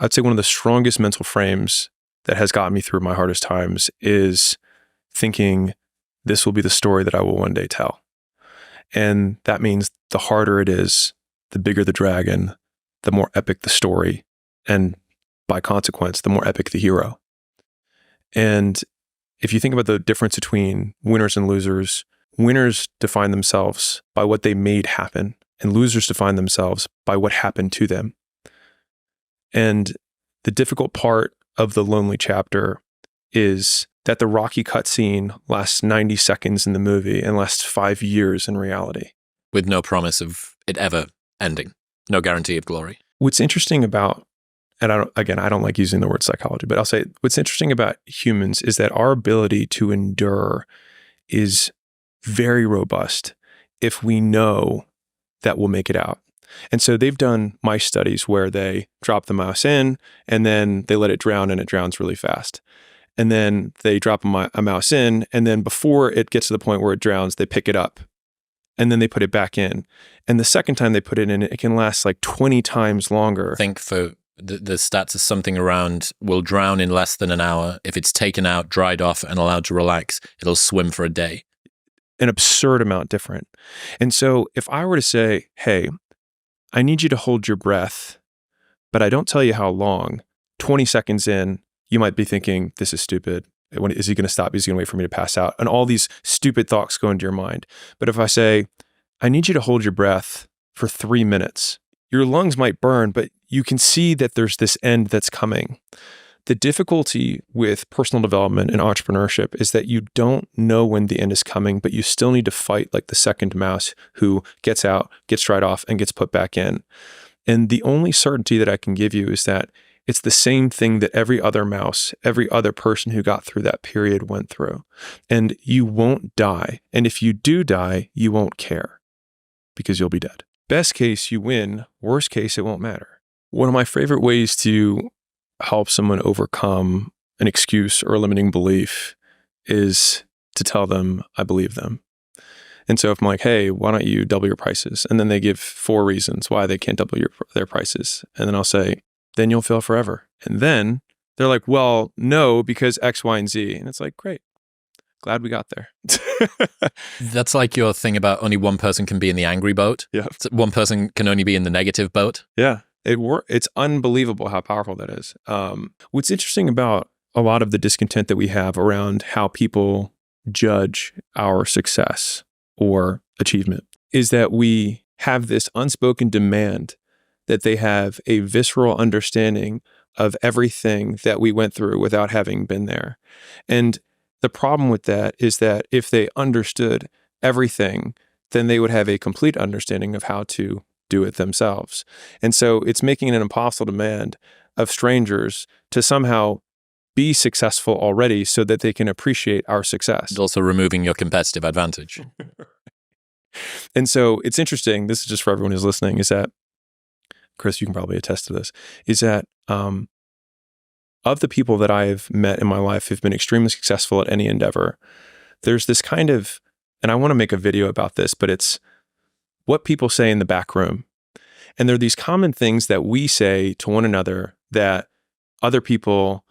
I'd say one of the strongest mental frames that has gotten me through my hardest times is thinking this will be the story that I will one day tell. And that means the harder it is, the bigger the dragon, the more epic the story, and by consequence, the more epic the hero. And if you think about the difference between winners and losers, winners define themselves by what they made happen, and losers define themselves by what happened to them. And the difficult part of the lonely chapter is that the Rocky cutscene lasts 90 seconds in the movie and lasts 5 years in reality. With no promise of it ever ending. No guarantee of glory. What's interesting about, and I don't like using the word psychology, but I'll say what's interesting about humans is that our ability to endure is very robust if we know that we'll make it out. And so they've done mice studies where they drop the mouse in and then they let it drown and it drowns really fast. And then they drop a mouse in, and then before it gets to the point where it drowns, they pick it up and then they put it back in. And the second time they put it in, it can last like 20 times longer. I think for the stats is something around will drown in less than an hour. If it's taken out, dried off, and allowed to relax, it'll swim for a day. An absurd amount different. And so if I were to say, hey, I need you to hold your breath, but I don't tell you how long, 20 seconds in, you might be thinking, this is stupid. Is he going to stop? Is he going to wait for me to pass out? And all these stupid thoughts go into your mind. But if I say, I need you to hold your breath for 3 minutes, your lungs might burn, but you can see that there's this end that's coming. The difficulty with personal development and entrepreneurship is that you don't know when the end is coming, but you still need to fight like the second mouse who gets out, gets dried off, and gets put back in. And the only certainty that I can give you is that it's the same thing that every other mouse, every other person who got through that period went through. And you won't die. And if you do die, you won't care because you'll be dead. Best case, you win. Worst case, it won't matter. One of my favorite ways to help someone overcome an excuse or a limiting belief is to tell them, I believe them. And so if I'm like, hey, why don't you double your prices? And then they give 4 reasons why they can't double their prices. And then I'll say, then you'll fail forever. And then they're like, well, no, because X, Y, and Z. And it's like, great. Glad we got there. That's like your thing about only one person can be in the angry boat. Yeah. One person can only be in the negative boat. Yeah. It's unbelievable how powerful that is. What's interesting about a lot of the discontent that we have around how people judge our success or achievement is that we have this unspoken demand that they have a visceral understanding of everything that we went through without having been there. And the problem with that is that if they understood everything, then they would have a complete understanding of how to do it themselves. And so it's making an impossible demand of strangers to somehow be successful already so that they can appreciate our success. And also removing your competitive advantage. And so it's interesting, this is just for everyone who's listening, is that, Chris, you can probably attest to this, is that of the people that I've met in my life who've been extremely successful at any endeavor, there's this kind of, and I want to make a video about this, but it's what people say in the back room. And there are these common things that we say to one another that other people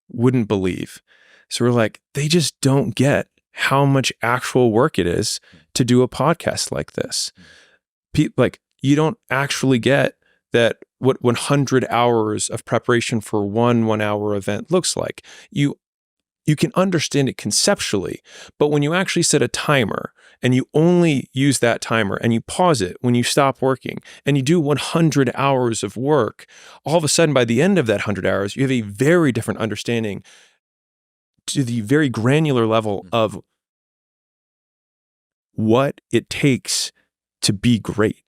wouldn't believe. So we're like, they just don't get how much actual work it is to do a podcast like this. Like, you don't actually get that what 100 hours of preparation for one 1-hour event looks like. You can understand it conceptually, but when you actually set a timer and you only use that timer and you pause it when you stop working and you do 100 hours of work, all of a sudden by the end of that 100 hours, you have a very different understanding to the very granular level of what it takes to be great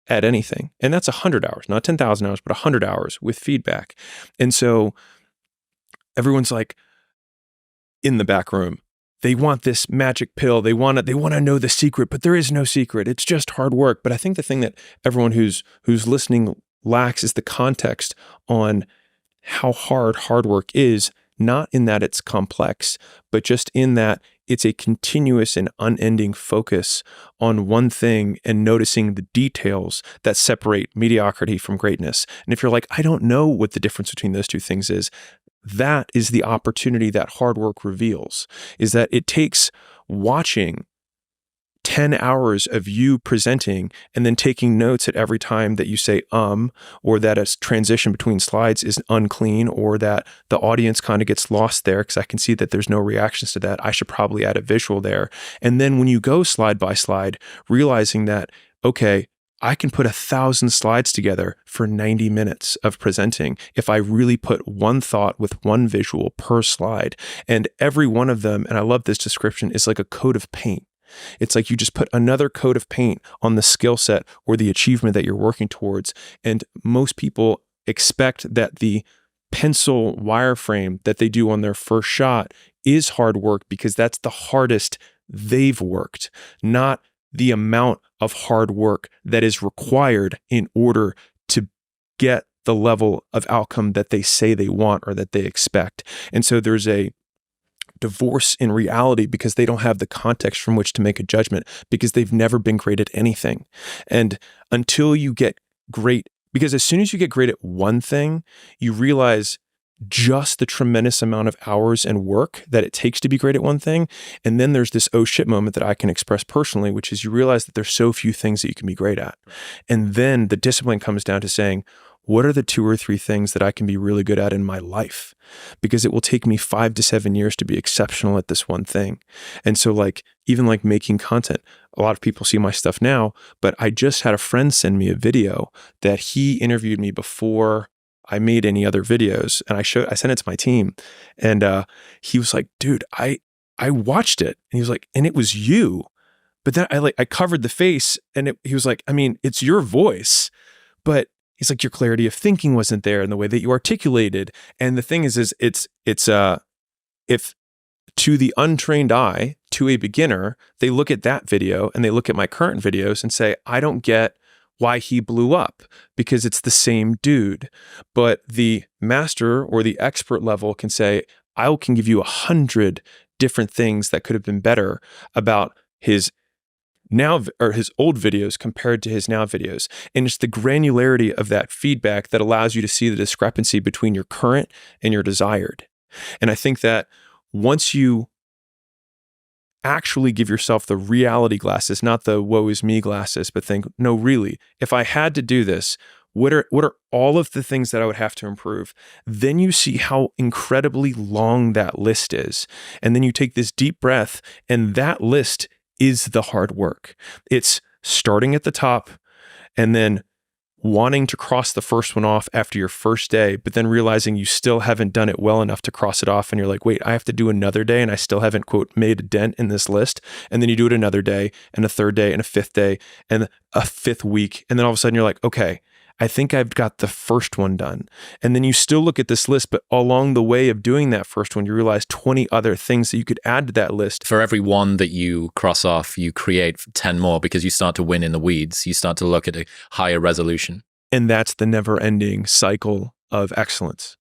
at anything. And that's 100 hours, not 10,000 hours, but 100 hours with feedback. And so everyone's like in the back room, they want this magic pill. They want to know the secret, but there is no secret. It's just hard work. But I think the thing that everyone who's listening lacks is the context on how hard work is, not in that it's complex, but just in that it's a continuous and unending focus on one thing and noticing the details that separate mediocrity from greatness. And if you're like, I don't know what the difference between those two things is, that is the opportunity that hard work reveals, is that it takes watching 10 hours of you presenting and then taking notes at every time that you say, or that a transition between slides is unclean, or that the audience kind of gets lost there because I can see that there's no reactions to that. I should probably add a visual there. And then when you go slide by slide, realizing that, okay, I can put 1,000 slides together for 90 minutes of presenting if I really put one thought with one visual per slide. And every one of them, and I love this description, is like a coat of paint. It's like you just put another coat of paint on the skill set or the achievement that you're working towards. And most people expect that the pencil wireframe that they do on their first shot is hard work because that's the hardest they've worked, not the amount of hard work that is required in order to get the level of outcome that they say they want or that they expect. And so there's a divorce in reality because they don't have the context from which to make a judgment because they've never been great at anything. And until you get great, because as soon as you get great at one thing, you realize just the tremendous amount of hours and work that it takes to be great at one thing. And then there's this oh shit moment that I can express personally, which is you realize that there's so few things that you can be great at. And then the discipline comes down to saying, what are the 2 or 3 things that I can be really good at in my life? Because it will take me 5 to 7 years to be exceptional at this one thing. And so like, even like making content, a lot of people see my stuff now, but I just had a friend send me a video that he interviewed me before I made any other videos. And I sent it to my team, and he was like, dude, I watched it. And he was like, and it was you. But then I covered the face, and he was like, I mean, it's your voice, but he's like, your clarity of thinking wasn't there in the way that you articulated. And the thing is it's if to the untrained eye, to a beginner, they look at that video and they look at my current videos and say, I don't get why he blew up because it's the same dude. But the master or the expert level can say, I can give you 100 different things that could have been better about his now or his old videos compared to his now videos. And it's the granularity of that feedback that allows you to see the discrepancy between your current and your desired. And I think that once you actually give yourself the reality glasses, not the woe is me glasses, but think, no, really, if I had to do this, what are all of the things that I would have to improve? Then you see how incredibly long that list is. And then you take this deep breath, and that list is the hard work. It's starting at the top and then wanting to cross the first one off after your first day, but then realizing you still haven't done it well enough to cross it off. And you're like, wait, I have to do another day and I still haven't, quote, made a dent in this list. And then you do it another day and a third day and a fifth day and a fifth week. And then all of a sudden you're like, okay, I think I've got the first one done. And then you still look at this list, but along the way of doing that first one, you realize 20 other things that you could add to that list. For every one that you cross off, you create 10 more because you start to win in the weeds. You start to look at a higher resolution. And that's the never-ending cycle of excellence.